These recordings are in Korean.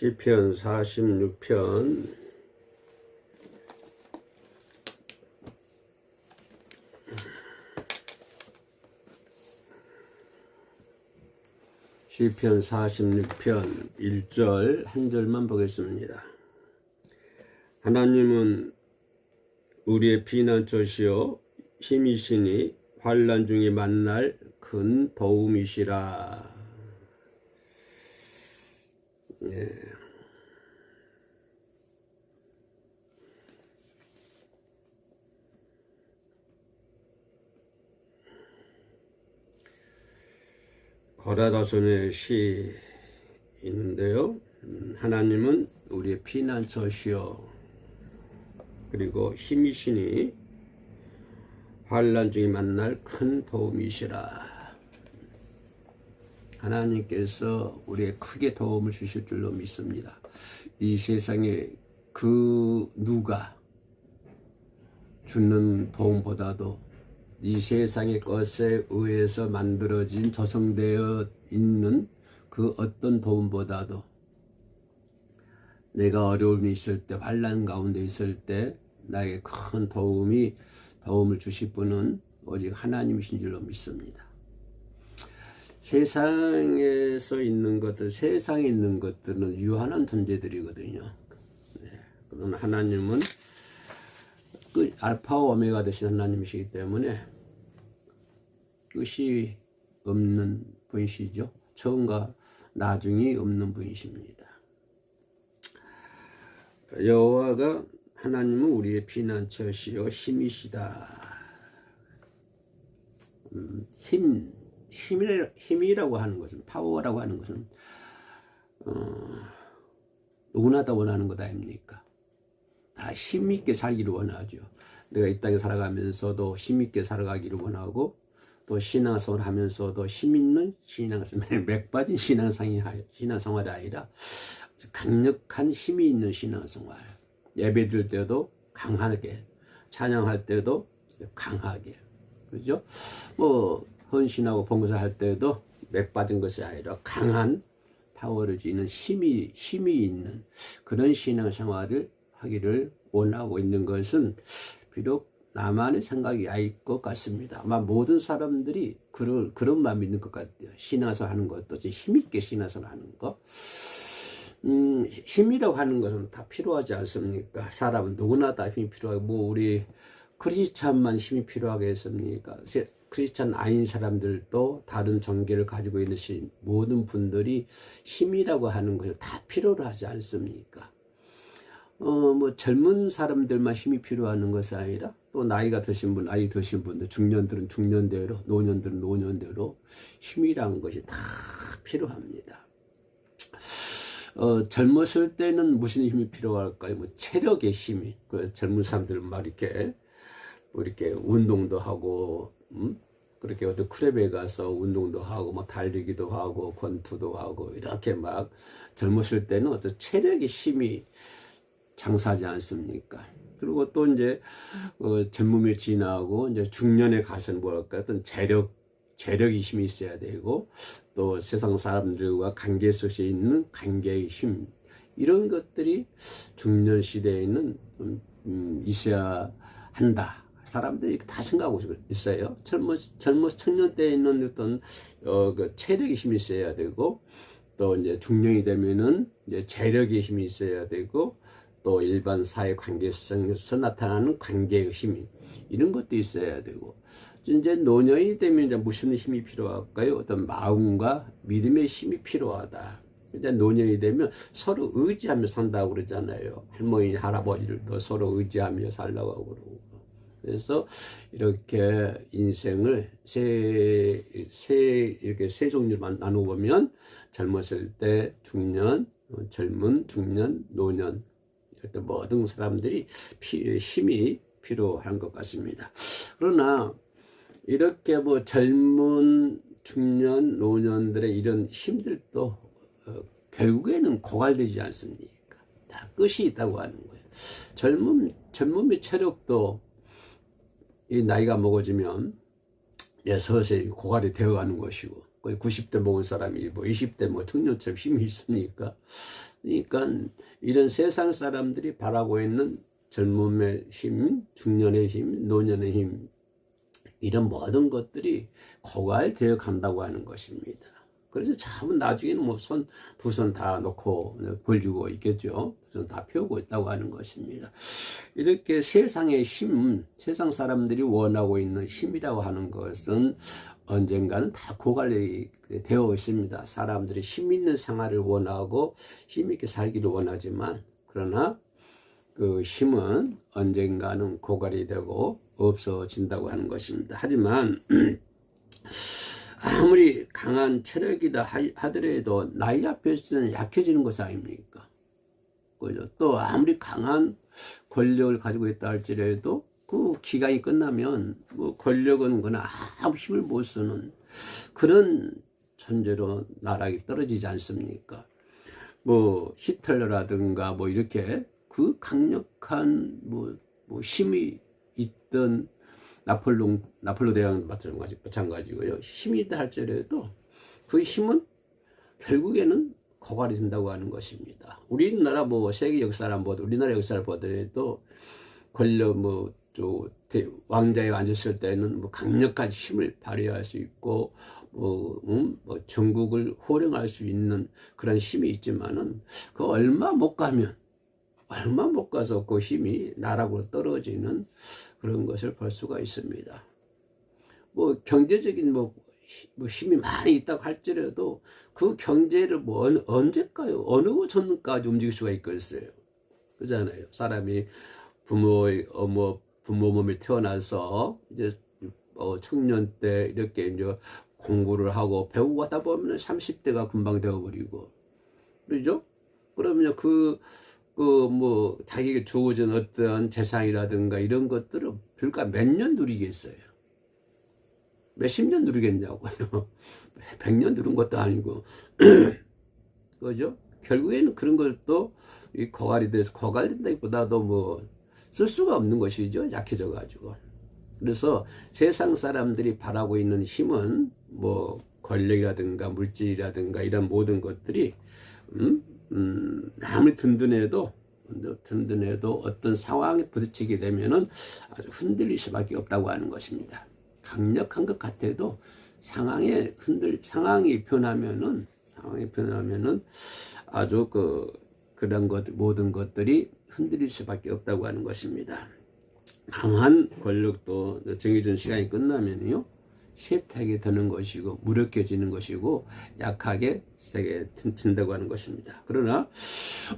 시편 46편 시편 46편 1절 한 절만 보겠습니다. 하나님은 우리의 피난처시요 힘이시니 환난 중에 만날 큰 도움이시라. 네. 고라다손의 시 있는데요. 하나님은 우리의 피난처시요 그리고 힘이시니 환난 중에 만날 큰 도움이시라. 하나님께서 우리의 크게 도움을 주실 줄로 믿습니다. 이 세상에 그 누가 주는 도움보다도 이 세상의 것에 의해서 만들어진 조성되어 있는 그 어떤 도움보다도 내가 어려움이 있을 때, 환난 가운데 있을 때 나에게 큰 도움을 주실 분은 오직 하나님이신 줄로 믿습니다. 세상에서 있는 것들, 세상에 있는 것들은 유한한 존재들이거든요. 네. 그러나 하나님은 그 알파와 오메가 되신 하나님이시기 때문에 끝이 없는 분이시죠. 처음과 나중이 없는 분이십니다. 여호와가 하나님은 우리의 피난처시요 힘이시다. 힘이라고 하는 것은, 파워라고 하는 것은 누구나 다 원하는 것 아닙니까? 다 힘있게 살기를 원하죠. 내가 이 땅에 살아가면서도 힘있게 살아가기를 원하고, 또 신앙생활을 하면서도 힘있는 신앙생활, 맥 빠진 신앙생활이 아니라 강력한 힘이 있는 신앙생활. 예배 드릴 때도 강하게, 찬양할 때도 강하게, 그죠? 헌신하고 봉사할 때도 맥 빠진 것이 아니라 강한 파워를 지닌 힘이 있는 그런 신앙생활을 하기를 원하고 있는 것은 비록 나만의 생각이 아닐 것 같습니다. 아마 모든 사람들이 그런 마음이 있는 것 같아요. 신앙생활 하는 것도 힘있게 신앙생활 하는 거. 힘이라고 하는 것은 다 필요하지 않습니까? 사람은 누구나 다 힘이 필요하고, 우리 크리스찬만 힘이 필요하겠습니까? 크리스찬 아닌 사람들도 다른 종교를 가지고 있는 모든 분들이 힘이라고 하는 것을 다 필요로 하지 않습니까? 젊은 사람들만 힘이 필요한 것이 아니라 또 나이 드신 분들, 중년들은 중년대로, 노년들은 노년대로 힘이라는 것이 다 필요합니다. 젊었을 때는 무슨 힘이 필요할까요? 체력의 힘이. 젊은 사람들은 이렇게 운동도 하고, 그렇게 어떤 클럽에 가서 운동도 하고, 달리기도 하고, 권투도 하고, 이렇게 젊었을 때는 어떤 체력의 힘이 장사하지 않습니까? 그리고 또 이제, 젊음이 지나고, 이제 중년에 가서는 어떤 재력의 힘이 있어야 되고, 또 세상 사람들과 관계 속에 있는 관계의 힘, 이런 것들이 중년 시대에는 있어야 한다. 사람들이 다 생각하고 있어요. 청년 때에 있는 어떤 그 체력의 힘이 있어야 되고, 또 이제 중년이 되면은 이제 재력의 힘이 있어야 되고, 또 일반 사회 관계성에서 나타나는 관계의 힘이, 이런 것도 있어야 되고, 이제 노년이 되면 이제 무슨 힘이 필요할까요? 어떤 마음과 믿음의 힘이 필요하다. 이제 노년이 되면 서로 의지하며 산다고 그러잖아요. 할머니, 할아버지를 또 서로 의지하며 살라고 하고 그러고. 그래서 이렇게 인생을 이렇게 세 종류로 나누보면, 젊었을 때 중년, 중년, 노년, 이렇게 모든 사람들이 힘이 필요한 것 같습니다. 그러나 이렇게 젊은 중년, 노년들의 이런 힘들도 결국에는 고갈되지 않습니까? 다 끝이 있다고 하는 거예요. 젊음의 체력도 이 나이가 먹어지면 서서히 고갈이 되어가는 것이고, 거의 90대 먹은 사람이 뭐 20대 뭐 청년처럼 힘이 있습니까? 그러니까 이런 세상 사람들이 바라고 있는 젊음의 힘, 중년의 힘, 노년의 힘, 이런 모든 것들이 고갈되어 간다고 하는 것입니다. 그래서 참 나중에는 뭐 두 손 다 놓고 벌리고 있겠죠. 두 손 다 펴고 있다고 하는 것입니다. 이렇게 세상의 힘, 세상 사람들이 원하고 있는 힘이라고 하는 것은 언젠가는 다 고갈이 되어 있습니다. 사람들이 힘 있는 생활을 원하고 힘 있게 살기를 원하지만, 그러나 그 힘은 언젠가는 고갈이 되고 없어진다고 하는 것입니다. 하지만 아무리 강한 체력이다 하더라도 나이 앞에서는 약해지는 것 아닙니까? 그죠? 또 아무리 강한 권력을 가지고 있다 할지라도 그 기간이 끝나면 뭐 권력은 그나 아무 힘을 못 쓰는 그런 존재로 나락이 떨어지지 않습니까? 뭐 히틀러라든가 뭐 이렇게 그 강력한 뭐 힘이 있던 나폴로 대왕 마찬가지고요. 힘이 있다 할지라도 그 힘은 결국에는 고갈이 된다고 하는 것입니다. 우리나라 뭐 세계 역사를 한번 보더라도, 우리나라 역사를 보더라도 권력 왕자에 앉았을 때는 뭐 강력한 힘을 발휘할 수 있고 뭐 전국을 호령할 수 있는 그런 힘이 있지만은 그 얼마 못 가서 그 힘이 나락으로 떨어지는 그런 것을 볼 수가 있습니다. 뭐 경제적인 힘이 많이 있다고 할지라도 그 경제를 뭐 언제까요? 어느 전까지 움직일 수가 있겠어요? 그렇잖아요. 사람이 부모 몸에 태어나서 이제 청년 때 이렇게 이제 공부를 하고 배우고 하다 보면 30대가 금방 되어버리고, 그렇죠? 그러면 자기에게 주어진 어떤 재산이라든가 이런 것들을 불과 몇 년 누리겠어요? 몇십 년 누리겠냐고요. 100년 누린 것도 아니고. 그죠? 결국에는 그런 것도 고갈이 돼서, 고갈된다기보다도 쓸 수가 없는 것이죠. 약해져가지고. 그래서 세상 사람들이 바라고 있는 힘은 권력이라든가 물질이라든가 이런 모든 것들이, 아무리 든든해도 어떤 상황에 부딪히게 되면은 아주 흔들릴 수밖에 없다고 하는 것입니다. 강력한 것 같아도 상황이 변하면은 아주 그런 모든 것들이 흔들릴 수밖에 없다고 하는 것입니다. 강한 권력도 정해진 시간이 끝나면요, 쇠퇴하게 되는 것이고 무력해지는 것이고 약하게 세게 튼다고 하는 것입니다. 그러나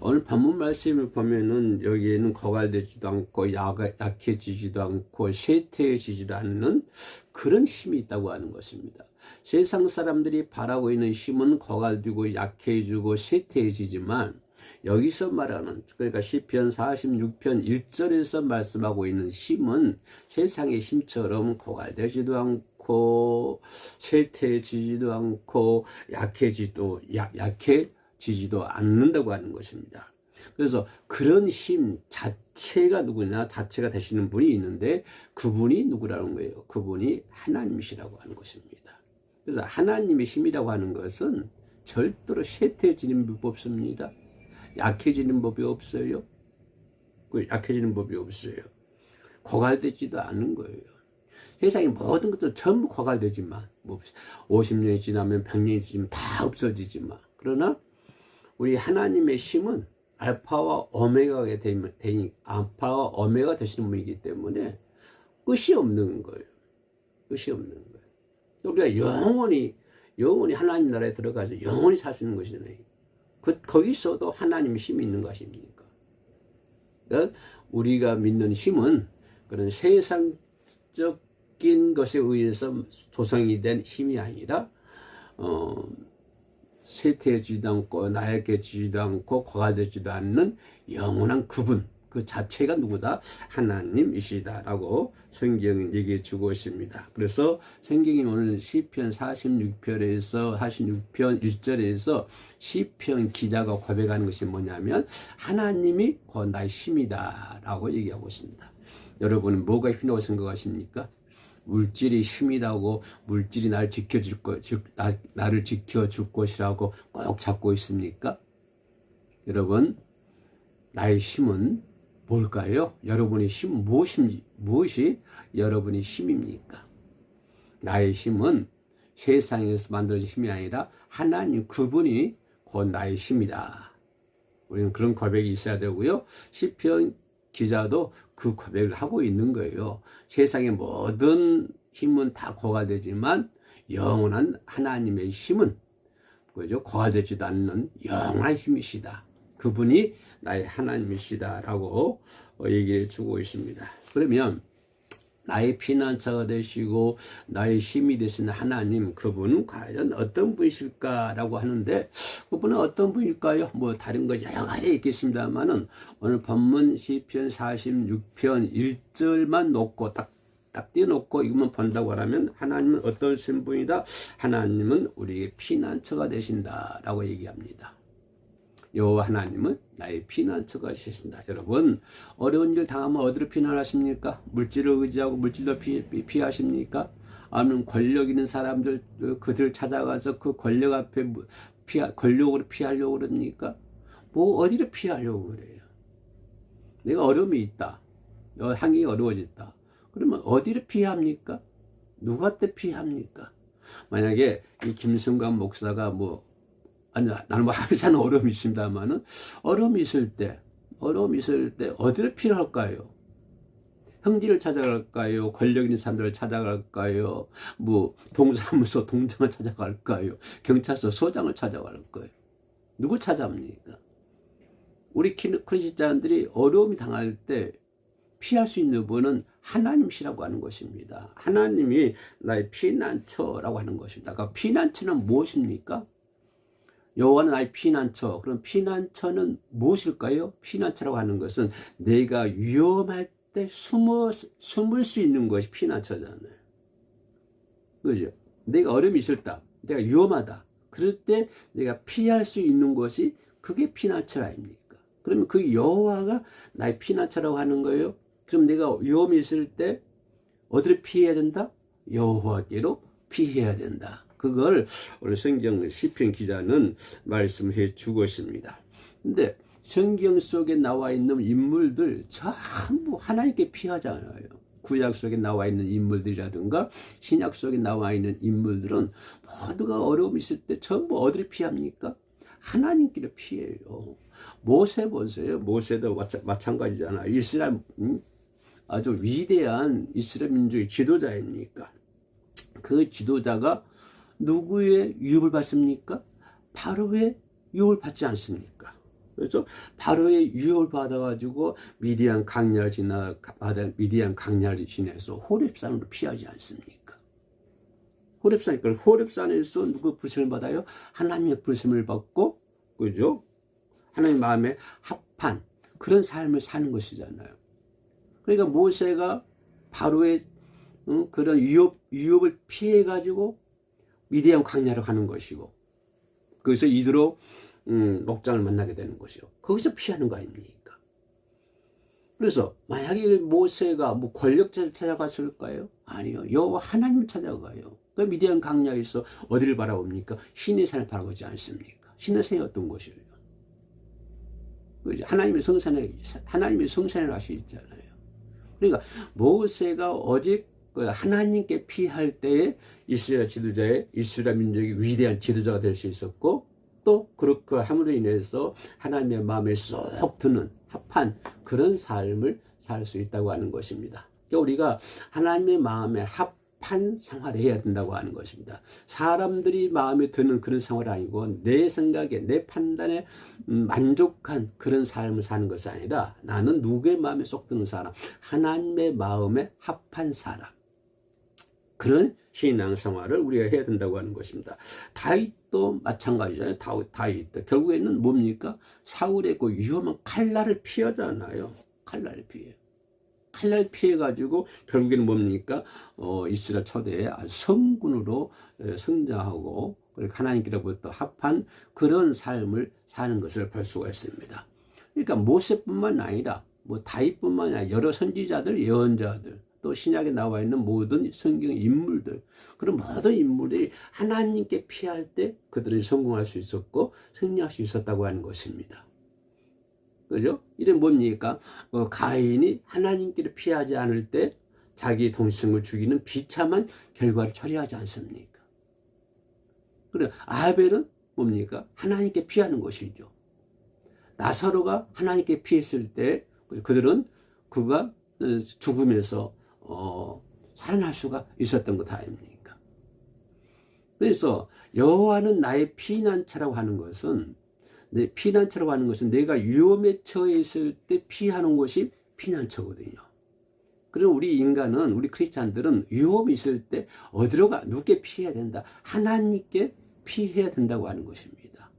오늘 본문 말씀을 보면은 여기에는 고갈되지도 않고 약해지지도 않고 쇠퇴해지지도 않는 그런 힘이 있다고 하는 것입니다. 세상 사람들이 바라고 있는 힘은 고갈되고 약해지고 쇠퇴해지지만, 여기서 말하는, 그러니까 시편 46편 1절에서 말씀하고 있는 힘은 세상의 힘처럼 고갈되지도 않고 쇠퇴해지지도 않고 약해지지도 않는다고 하는 것입니다. 그래서 그런 힘 자체가 누구냐, 자체가 되시는 분이 있는데 그분이 누구라는 거예요? 그분이 하나님이시라고 하는 것입니다. 그래서 하나님의 힘이라고 하는 것은 절대로 쇠퇴해지는 법이 없습니다. 약해지는 법이 없어요. 약해지는 법이 없어요. 고갈되지도 않는 거예요. 세상의 모든 것도 전부 고갈되지만, 50년이 지나면 100년이 지나면 다 없어지지만, 그러나 우리 하나님의 힘은 알파와 오메가가 알파와 오메가 되시는 분이기 때문에 끝이 없는 거예요. 끝이 없는 거예요. 우리가 영원히 하나님 나라에 들어가서 영원히 살 수 있는 것이잖아요. 거기서도 하나님의 힘이 있는 것입니까? 그러니까 우리가 믿는 힘은 그런 세상적인 것에 의해서 조성이 된 힘이 아니라 쇠퇴해지지도 않고 나약해지지도 않고 고갈되지도 않는 영원한 그분, 그 자체가 누구다? 하나님이시다라고 성경은 얘기해 주고 있습니다. 그래서 성경이 오늘 시편 46편 1절에서 시편 기자가 고백하는 것이 뭐냐면 하나님이 곧 나의 힘이다라고 얘기하고 있습니다. 여러분은 뭐가 힘이라고 생각하십니까? 물질이 힘이라고 물질이 나를 지켜줄 나를 지켜줄 것이라고 꼭 잡고 있습니까? 여러분, 나의 힘은 뭘까요? 여러분의 힘 무엇이 여러분의 힘입니까? 나의 힘은 세상에서 만들어진 힘이 아니라 하나님 그분이 곧 나의 힘이다. 우리는 그런 고백이 있어야 되고요. 시편 기자도 그 고백을 하고 있는 거예요. 세상의 모든 힘은 다 고갈되지만 영원한 하나님의 힘은 그죠? 고갈되지도 않는 영원한 힘이시다. 그분이 나의 하나님이시다라고 얘기해 주고 있습니다. 그러면 나의 피난처가 되시고 나의 힘이 되시는 하나님, 그분은 과연 어떤 분이실까라고 하는데, 그분은 어떤 분일까요? 뭐 다른 거 여러 가지 있겠습니다만은 오늘 본문 시편 46편 1절만 놓고 딱 띄워놓고 이것만 본다고 하면 하나님은 어떤 신분이다? 하나님은 우리의 피난처가 되신다라고 얘기합니다. 여호와 하나님은 나의 피난처가 되신다. 여러분, 어려운 일 당하면 어디로 피난하십니까? 물질을 의지하고 물질로 피하십니까? 아니면 권력 있는 사람들 그들 찾아가서 그 권력 앞에 권력으로 피하려고 그럽니까? 뭐 어디로 피하려고 그래요? 내가 어려움이 있다. 환경이 어려워졌다. 그러면 어디로 피합니까? 누구한테 피합니까? 만약에 이 김승관 목사가 나는 항상 어려움이 있습니다만은, 어려움이 있을 때 어디로 필요할까요? 형제를 찾아갈까요? 권력 있는 사람들을 찾아갈까요? 동사무소 동장을 찾아갈까요? 경찰서 소장을 찾아갈까요? 누구 찾아옵니까? 우리 크리스찬들이 어려움이 당할 때 피할 수 있는 분은 하나님이시라고 하는 것입니다. 하나님이 나의 피난처라고 하는 것입니다. 그러니까 피난처는 무엇입니까? 여호와는 나의 피난처. 그럼 피난처는 무엇일까요? 피난처라고 하는 것은 내가 위험할 때 숨을 수 있는 것이 피난처잖아요. 그죠? 내가 어려움이 있었다. 내가 위험하다. 그럴 때 내가 피할 수 있는 것이 그게 피난처 아닙니까? 그러면 그 여호와가 나의 피난처라고 하는 거예요. 그럼 내가 위험이 있을 때 어디를 피해야 된다? 여호와께로 피해야 된다. 그걸 오늘 성경 시편 기자는 말씀해 주고 있습니다. 근데 성경 속에 나와 있는 인물들 전부 하나님께 피하잖아요. 구약 속에 나와 있는 인물들이라든가 신약 속에 나와 있는 인물들은 모두가 어려움이 있을 때 전부 어디를 피합니까? 하나님께로 피해요. 모세 보세요. 모세도 마찬가지잖아요. 이스라엘 아주 위대한 이스라엘 민족의 지도자입니까? 그 지도자가 누구의 유혹을 받습니까? 바로의 유혹을 받지 않습니까? 그렇죠? 바로의 유혹을 받아가지고 미디안 강야를 지내서 호렙산으로 피하지 않습니까? 호렙산에서 누구 부름을 받아요? 하나님의 부름을 받고, 그죠? 하나님 마음에 합한 그런 삶을 사는 것이잖아요. 그러니까 모세가 바로의 그런 유혹을 피해가지고 미디안 광야로 가는 것이고, 거기서 이드로 목장을 만나게 되는 것이요. 거기서 피하는 거 아닙니까? 그래서 만약에 모세가 권력자를 찾아갔을까요? 아니요. 여호와 하나님을 찾아가요. 그 미디안 광야에서 어디를 바라봅니까? 신의 산을 바라보지 않습니까? 신의 산이 어떤 곳이에요? 하나님의 성산을 하시 있잖아요. 그러니까 모세가 오직 하나님께 피할 때에 이스라엘 민족이 위대한 지도자가 될 수 있었고, 또 그렇게 함으로 인해서 하나님의 마음에 쏙 드는 합한 그런 삶을 살 수 있다고 하는 것입니다. 그러니까 우리가 하나님의 마음에 합한 생활을 해야 된다고 하는 것입니다. 사람들이 마음에 드는 그런 생활이 아니고 내 생각에 내 판단에 만족한 그런 삶을 사는 것이 아니라 나는 누구의 마음에 쏙 드는 사람, 하나님의 마음에 합한 사람, 그런 신앙생활을 우리가 해야 된다고 하는 것입니다. 다윗도 마찬가지잖아요. 다윗도 결국에는 뭡니까? 사울의 그 위험한 칼날을 피하잖아요. 칼날을 피해가지고 결국에는 뭡니까? 이스라엘 초대의 성군으로 성장하고 하나님께로부터 합한 그런 삶을 사는 것을 볼 수가 있습니다. 그러니까 모세뿐만 아니라 다윗뿐만 아니라 여러 선지자들, 예언자들, 또 신약에 나와 있는 모든 성경 인물들, 그런 모든 인물이 하나님께 피할 때 그들이 성공할 수 있었고 승리할 수 있었다고 하는 것입니다. 그죠? 이게 뭡니까? 가인이 하나님께를 피하지 않을 때 자기 동생을 죽이는 비참한 결과를 초래하지 않습니까? 그래, 아벨은 뭡니까? 하나님께 피하는 것이죠. 나사로가 하나님께 피했을 때 그들은 그가 죽음에서 살아날 수가 있었던 것 아닙니까? 그래서 여호와는 나의 피난처라고 하는 것은, 피난처라고 하는 것은 내가 위험에 처해 있을 때 피하는 것이 피난처거든요. 그럼 우리 인간은, 우리 크리스찬들은 위험이 있을 때 어디로 가? 누구께 피해야 된다? 하나님께 피해야 된다고 하는 것입니다.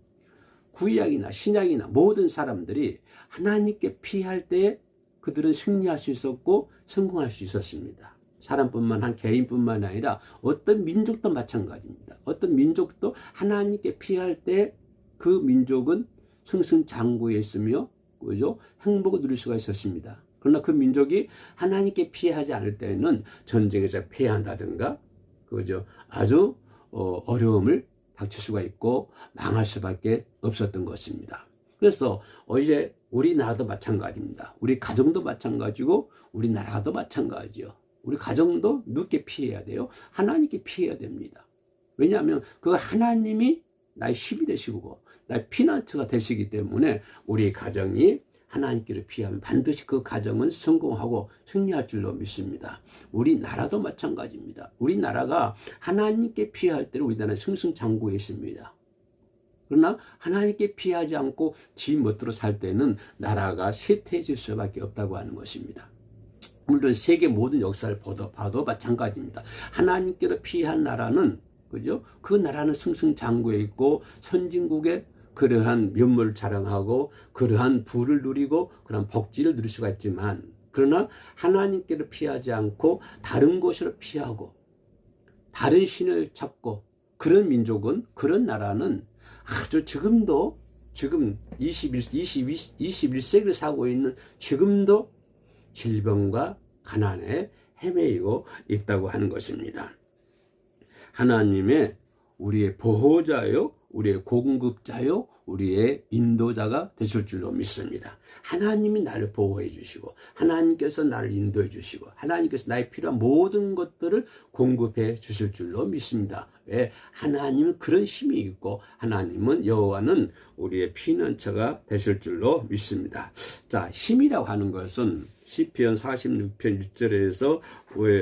구약이나 신약이나 모든 사람들이 하나님께 피할 때 그들은 승리할 수 있었고 성공할 수 있었습니다. 사람뿐만, 개인뿐만 아니라 어떤 민족도 마찬가지입니다. 어떤 민족도 하나님께 피할 때 그 민족은 승승장구에 있으며, 그죠? 행복을 누릴 수가 있었습니다. 그러나 그 민족이 하나님께 피하지 않을 때는 전쟁에서 패한다든가, 그죠? 아주 어려움을 닥칠 수가 있고 망할 수밖에 없었던 것입니다. 그래서 이제 우리나라도 마찬가지입니다. 우리 가정도 마찬가지고 우리나라도 마찬가지요. 우리 가정도 누구께 피해야 돼요? 하나님께 피해야 됩니다. 왜냐하면 그 하나님이 나의 힘이 되시고 나의 피난처가 되시기 때문에 우리 가정이 하나님께를 피하면 반드시 그 가정은 성공하고 승리할 줄로 믿습니다. 우리나라도 마찬가지입니다. 우리나라가 하나님께 피할 때는 우리나라는 승승장구에 있습니다. 그러나 하나님께 피하지 않고 지 멋대로 살 때는 나라가 쇠퇴해질 수밖에 없다고 하는 것입니다. 물론 세계 모든 역사를 봐도 마찬가지입니다. 하나님께로 피한 나라는, 그죠? 그 나라는 승승장구에 있고 선진국의 그러한 면모를 자랑하고 그러한 부를 누리고 그러한 복지를 누릴 수가 있지만, 그러나 하나님께를 피하지 않고 다른 곳으로 피하고 다른 신을 찾고 그런 민족은, 그런 나라는 아주 지금 21세기를 살고 있는 지금도 질병과 가난에 헤매이고 있다고 하는 것입니다. 하나님의 우리의 보호자요, 우리의 공급자요, 우리의 인도자가 되실 줄로 믿습니다. 하나님이 나를 보호해 주시고 하나님께서 나를 인도해 주시고 하나님께서 나의 필요한 모든 것들을 공급해 주실 줄로 믿습니다. 왜? 하나님은 그런 힘이 있고 하나님은, 여호와는 우리의 피난처가 되실 줄로 믿습니다. 자, 힘이라고 하는 것은 시편 46편 1절에서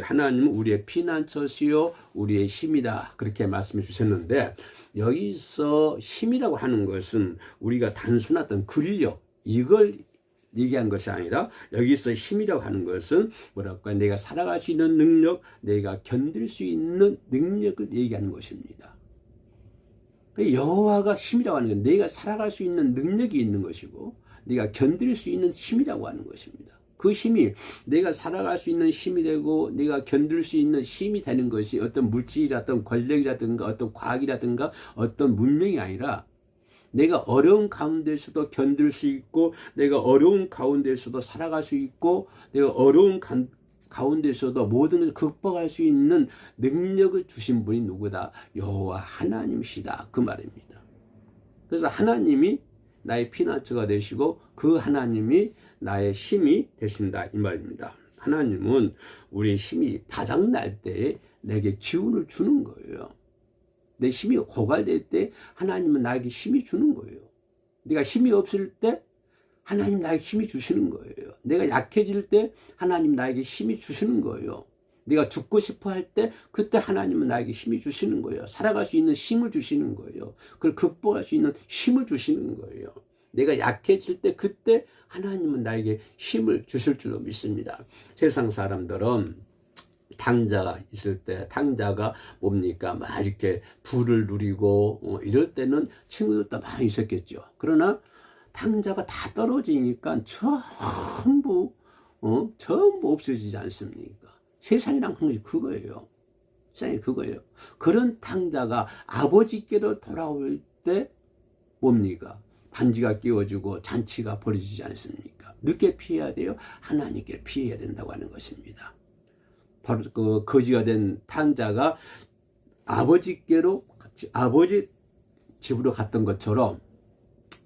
하나님은 우리의 피난처시요 우리의 힘이다, 그렇게 말씀해 주셨는데, 여기서 힘이라고 하는 것은 우리가 단순한 어떤 근력, 이걸 얘기한 것이 아니라 여기서 힘이라고 하는 것은 뭐랄까, 내가 살아갈 수 있는 능력, 내가 견딜 수 있는 능력을 얘기하는 것입니다. 여호와가 힘이라고 하는 건 내가 살아갈 수 있는 능력이 있는 것이고 내가 견딜 수 있는 힘이라고 하는 것입니다. 그 힘이 내가 살아갈 수 있는 힘이 되고 내가 견딜 수 있는 힘이 되는 것이 어떤 물질이라든가 권력이라든가 어떤 과학이라든가 어떤 문명이 아니라, 내가 어려운 가운데서도 견딜 수 있고 내가 어려운 가운데서도 살아갈 수 있고 내가 어려운 가운데서도 모든 것을 극복할 수 있는 능력을 주신 분이 누구다? 여호와 하나님이시다, 그 말입니다. 그래서 하나님이 나의 피난처가 되시고 그 하나님이 나의 힘이 되신다, 이 말입니다. 하나님은 우리의 힘이 바닥날 때 내게 기운을 주는 거예요. 내 힘이 고갈될 때 하나님은 나에게 힘이 주는 거예요. 내가 힘이 없을 때 하나님 나에게 힘이 주시는 거예요. 내가 약해질 때 하나님 나에게 힘이 주시는 거예요. 내가 죽고 싶어 할 때 그때 하나님은 나에게 힘이 주시는 거예요. 살아갈 수 있는 힘을 주시는 거예요. 그걸 극복할 수 있는 힘을 주시는 거예요. 내가 약해질 때 그때 하나님은 나에게 힘을 주실 줄로 믿습니다. 세상 사람들은 탕자가 있을 때, 탕자가 뭡니까? 막 이렇게 부를 누리고 이럴 때는 친구들도 많이 있었겠죠. 그러나 탕자가 다 떨어지니까 전부 없어지지 않습니까? 세상이란 것이 그거예요. 세상이 그거예요. 그런 탕자가 아버지께로 돌아올 때 뭡니까? 반지가 끼워지고 잔치가 벌어지지 않습니까? 늦게 피해야 돼요? 하나님께 피해야 된다고 하는 것입니다. 바로 그 거지가 된 탕자가 아버지께로 아버지 집으로 갔던 것처럼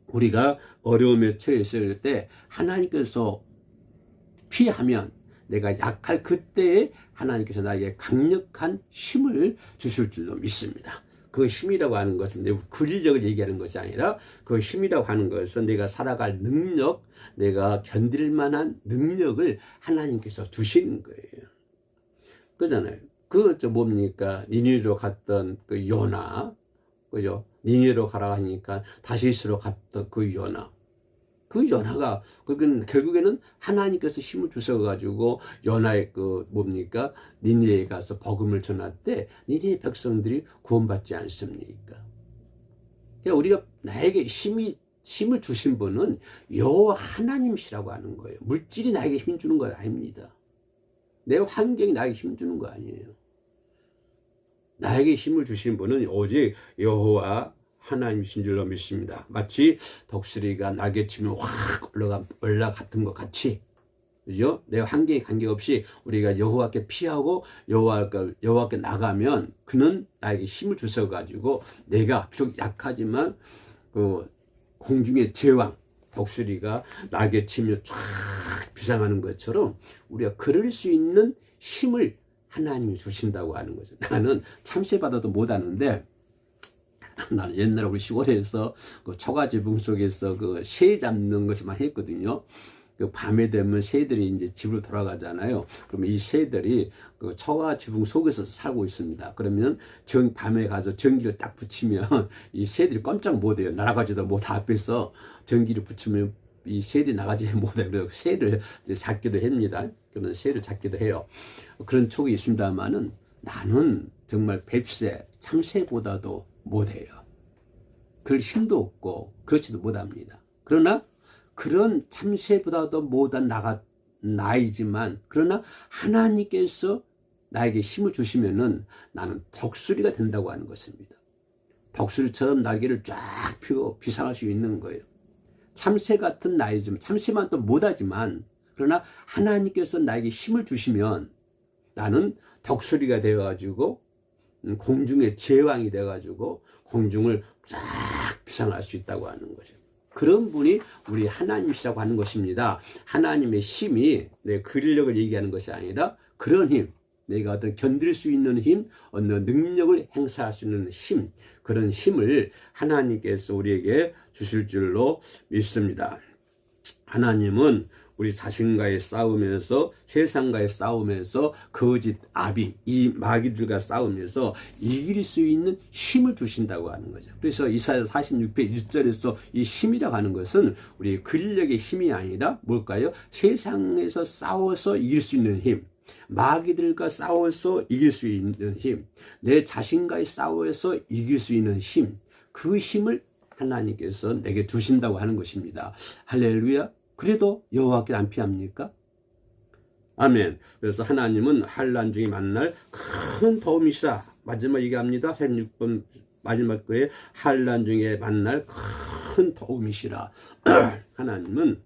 우리가 어려움에 처했을 때 하나님께서 피하면 내가 약할 그때에 하나님께서 나에게 강력한 힘을 주실 줄로 믿습니다. 그 힘이라고 하는 것은 내 근력을 얘기하는 것이 아니라 그 힘이라고 하는 것은 내가 살아갈 능력, 내가 견딜 만한 능력을 하나님께서 주시는 거예요. 그잖아요. 그저 뭡니까? 니느웨로 갔던 그 요나, 그죠? 니느웨로 가라 하니까 다시스로 갔던 그 요나. 그 요나가 결국에는 하나님께서 힘을 주셔가지고 요나의 그 뭡니까? 니느웨에 가서 복음을 전할 때 니느웨 백성들이 구원받지 않습니까? 그러니까 우리가 나에게 힘을 주신 분은 여호와 하나님이시라고 하는 거예요. 물질이 나에게 힘 주는 건 아닙니다. 내 환경이 나에게 힘 주는 거 아니에요. 나에게 힘을 주신 분은 오직 여호와 하나님이신 줄로 믿습니다. 마치 독수리가 날개치면 확 올라갔던 것 같이, 그죠? 내 환경에 관계없이 우리가 여호와께 피하고 여호와께 나가면 그는 나에게 힘을 주셔가지고 내가 비록 약하지만 그 공중의 제왕 독수리가 날개치며 쫙 비상하는 것처럼 우리가 그럴 수 있는 힘을 하나님이 주신다고 하는 거죠. 나는 참새바다도 못하는데 나는 옛날에 우리 시골에서 그 초가지붕 속에서 그 새 잡는 것만 했거든요. 그 밤에 되면 새들이 이제 집으로 돌아가잖아요. 그러면 이 새들이 그 초가지붕 속에서 살고 있습니다. 그러면 밤에 가서 전기를 딱 붙이면 이 새들이 깜짝 못해요. 날아가지도 못 앞에서 전기를 붙이면 이 새들이 나가지 못해요. 그래서 새를 잡기도 합니다. 그러면 새를 잡기도 해요. 그런 촉이 있습니다만은 나는 정말 뱁새, 참새보다도 못해요. 그럴 힘도 없고 그렇지도 못합니다. 그러나 그런 참새보다도 못한 나이지만 그러나 하나님께서 나에게 힘을 주시면은 나는 독수리가 된다고 하는 것입니다. 독수리처럼 날개를 쫙 펴고 비상할 수 있는 거예요. 참새 같은 나이지만 참새만 또 못하지만 그러나 하나님께서 나에게 힘을 주시면 나는 독수리가 되어가지고 공중의 제왕이 돼가지고 공중을 쫙 비상할 수 있다고 하는 거죠. 그런 분이 우리 하나님이시라고 하는 것입니다. 하나님의 힘이 내 근력을 얘기하는 것이 아니라 그런 힘, 내가 어떤 견딜 수 있는 힘, 어떤 능력을 행사할 수 있는 힘, 그런 힘을 하나님께서 우리에게 주실 줄로 믿습니다. 하나님은 우리 자신과의 싸움에서 세상과의 싸움에서 거짓 아비 이 마귀들과 싸우면서 이길 수 있는 힘을 주신다고 하는 거죠. 그래서 이사야 46편 1절에서 이 힘이라고 하는 것은 우리 근력의 힘이 아니라 뭘까요? 세상에서 싸워서 이길 수 있는 힘, 마귀들과 싸워서 이길 수 있는 힘, 내 자신과의 싸워서 이길 수 있는 힘, 그 힘을 하나님께서 내게 주신다고 하는 것입니다. 할렐루야. 그래도 여호와께 안 피합니까? 아멘. 그래서 하나님은 환난 중에 만날 큰 도움이시라. 마지막 얘기합니다. 36번 마지막 거에 환난 중에 만날 큰 도움이시라. 하나님은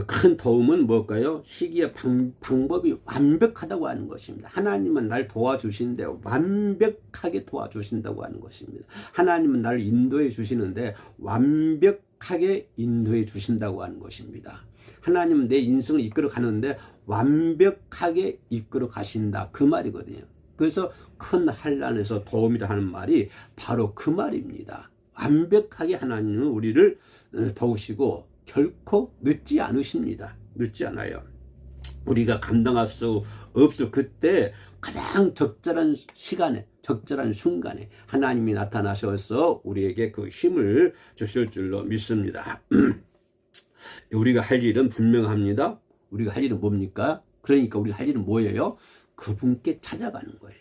큰 도움은 뭘까요? 시기의 방법이 완벽하다고 하는 것입니다. 하나님은 날 도와주시는데 완벽하게 도와주신다고 하는 것입니다. 하나님은 나를 인도해 주시는데 완벽하게 인도해 주신다고 하는 것입니다. 하나님은 내 인생을 이끌어 가는데 완벽하게 이끌어 가신다. 그 말이거든요. 그래서 큰 환난에서 도움이다 하는 말이 바로 그 말입니다. 완벽하게 하나님은 우리를 도우시고 결코 늦지 않으십니다. 늦지 않아요. 우리가 감당할 수 없을 그때 가장 적절한 시간에 적절한 순간에 하나님이 나타나셔서 우리에게 그 힘을 주실 줄로 믿습니다. 우리가 할 일은 분명합니다. 우리가 할 일은 뭡니까? 그러니까 우리가 할 일은 뭐예요? 그분께 찾아가는 거예요.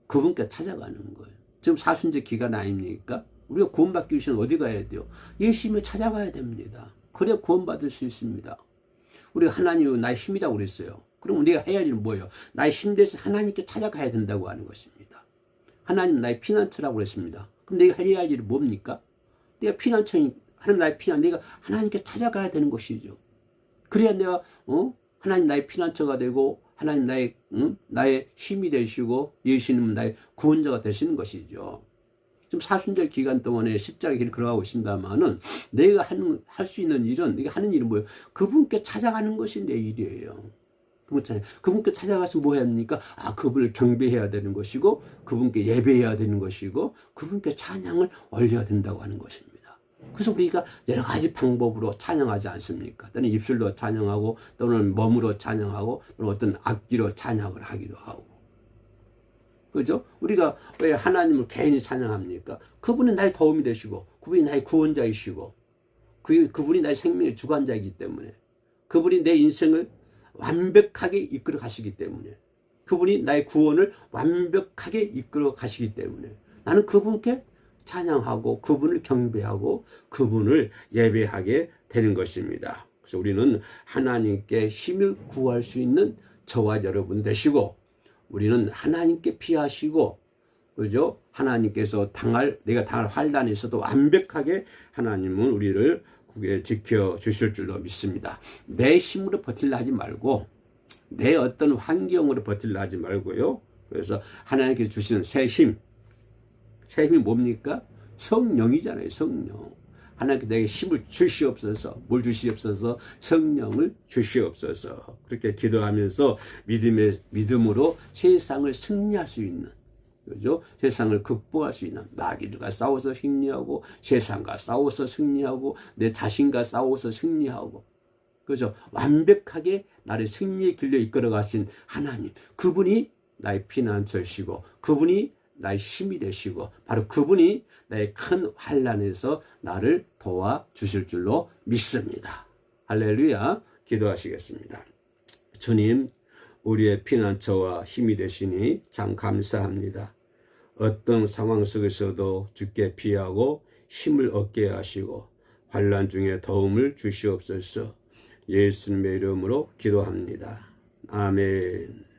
그분께 찾아가는 거예요. 지금 사순절 기간 아닙니까? 우리가 구원받기 위해서는 어디 가야 돼요? 예수님을 찾아가야 됩니다. 그래야 구원받을 수 있습니다. 우리가 하나님은 나의 힘이라고 그랬어요. 그럼 내가 해야 할 일은 뭐예요? 나의 힘 대신 하나님께 찾아가야 된다고 하는 것입니다. 하나님은 나의 피난처라고 그랬습니다. 그럼 내가 해야 할 일은 뭡니까? 내가 피난처인 하나님 나의 피난, 내가 하나님께 찾아가야 되는 것이죠. 그래야 내가 하나님 나의 피난처가 되고 하나님 나의 힘이 되시고 예수님은 나의 구원자가 되시는 것이죠. 지금 사순절 기간 동안에 십자가 길을 걸어가고 있습니다만은 내가 할 수 있는 일은, 내가 하는 일은 뭐예요? 그분께 찾아가는 것이 내 일이에요. 그분께 찾아가서 뭐 해야 합니까? 그분을 경배해야 되는 것이고, 그분께 예배해야 되는 것이고, 그분께 찬양을 올려야 된다고 하는 것입니다. 그래서 우리가 여러 가지 방법으로 찬양하지 않습니까? 또는 입술로 찬양하고, 또는 몸으로 찬양하고, 또는 어떤 악기로 찬양을 하기도 하고. 그죠? 우리가 왜 하나님을 개인이 찬양합니까? 그분이 나의 도움이 되시고, 그분이 나의 구원자이시고, 그분이 나의 생명의 주관자이기 때문에, 그분이 내 인생을 완벽하게 이끌어 가시기 때문에, 그분이 나의 구원을 완벽하게 이끌어 가시기 때문에 나는 그분께 찬양하고 그분을 경배하고 그분을 예배하게 되는 것입니다. 그래서 우리는 하나님께 힘을 구할 수 있는 저와 여러분 되시고, 우리는 하나님께 피하시고, 그죠? 하나님께서 내가 당할 환난에서도 완벽하게 하나님은 우리를 지켜 주실 줄로 믿습니다. 내 힘으로 버틸라 하지 말고, 내 어떤 환경으로 버틸라 하지 말고요. 그래서 하나님께서 주시는 새 힘이 뭡니까? 성령이잖아요. 성령. 하나님께 내게 힘을 주시옵소서. 뭘 주시옵소서? 성령을 주시옵소서. 그렇게 기도하면서 믿음으로 세상을 승리할 수 있는, 그죠? 세상을 극복할 수 있는, 마귀들과 싸워서 승리하고, 세상과 싸워서 승리하고, 내 자신과 싸워서 승리하고, 그죠? 완벽하게 나를 승리의 길로 이끌어 가신 하나님, 그분이 나의 피난처시고, 그분이 나의 힘이 되시고, 바로 그분이 나의 큰 환난에서 나를 도와주실 줄로 믿습니다. 할렐루야. 기도하시겠습니다. 주님, 우리의 피난처와 힘이 되시니 참 감사합니다. 어떤 상황 속에서도 주께 피하고 힘을 얻게 하시고 환난 중에 도움을 주시옵소서. 예수님의 이름으로 기도합니다. 아멘.